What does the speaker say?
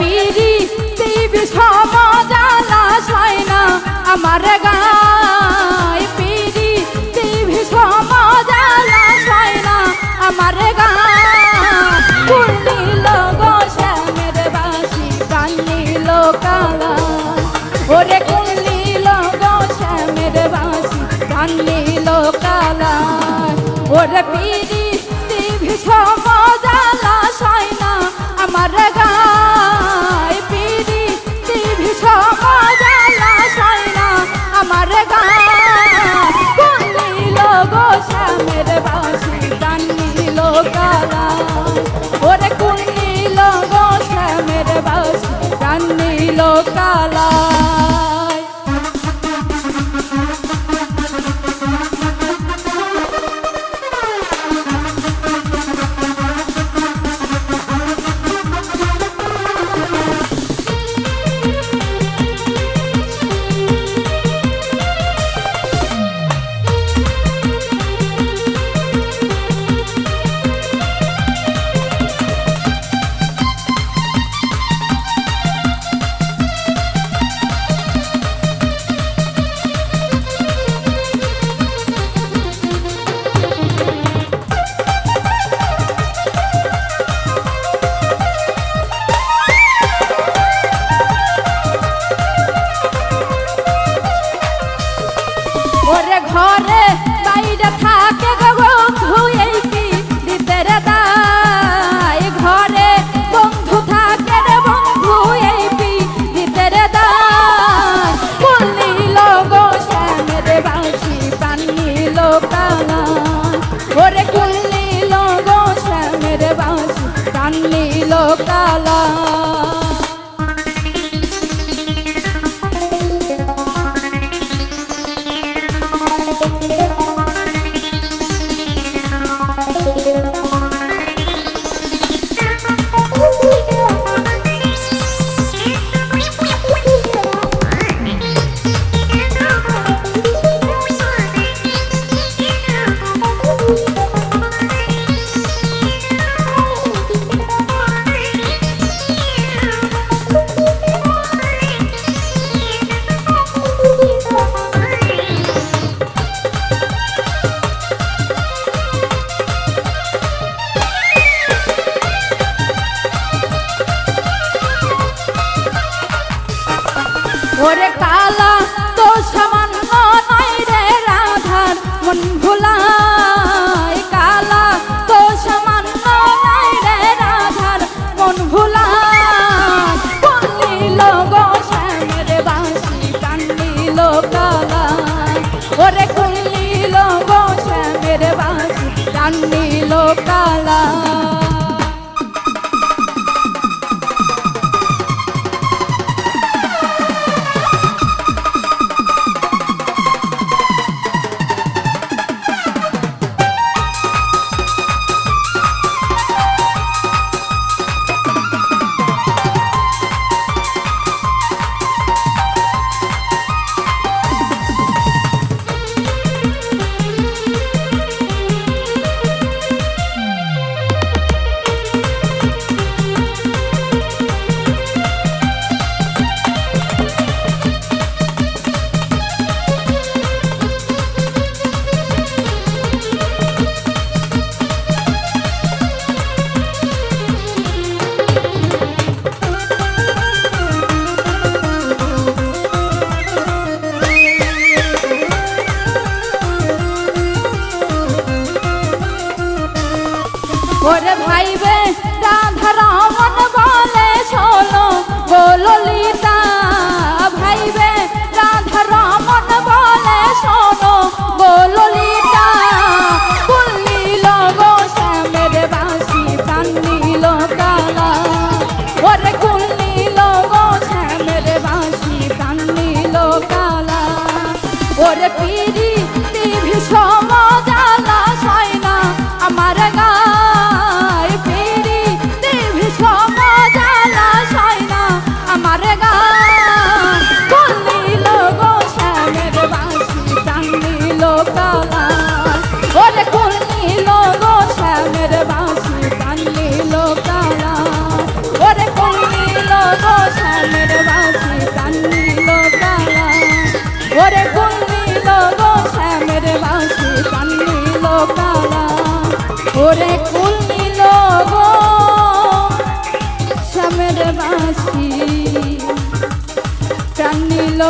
পিরি বিষম জ্বালা সয় না আমার গায় পিরি বিষম জ্বালা সয় না আমার গায় ফুল নীল গো শ্যামের বাসি গান নীল কালা ওরে ফুল নীল গো শ্যামের বাসি গান নীল কালা ওরে পিরি বিষম জ্বালা সয় না আমার গায় পিরি বিষম জ্বালা সয় না আমার গায় ফুল নীল গো শ্যামের বাসি গান নীল কালা ওরে ফুল নীল গো শ্যামের বাসি গান নীল কালা ওরে ঘরে বাইরে থাকে গো বন্ধু এই কি দিতে রে দায় ঘরে বন্ধু থাকে রে বন্ধু এই কি দিতে রে দায় ফুল নীল গো শ্যামের বাসি গান নীল কালা ওরে ফুল নীল গো শ্যামের বাসি গান নীল কালা ওরে কালা তো সামান্য নয় রে রাধার মন ভুলায় কালা তো সামান্য নয় রে রাধার মন ভুলায় ফুল নীল গো শ্যামের বাসি গান নীল কালা ওরে ফুল নীল গো শ্যামের বাসি গান নীল কালা ওরে ভাইবে রাধা রমন বলে শোনো বলো ললিতা ভাইবে রাধা রমন বলে শোনো বলো ললিতা ফুল নীল গো শ্যামের বাসি গান নীল কালা ওরে ফুল নীল গো শ্যামের বাসি গান নীল কালা ওরে পিরি বিষম জ্বালা সয় না আমার গায় পিরি বিষম জ্বালা সয় না আমার গায় ফুল নীল গো শ্যামের বাসি গান নীল কালা ওরে কুল নিল গো শ্যামের বাসি প্রাণ নিল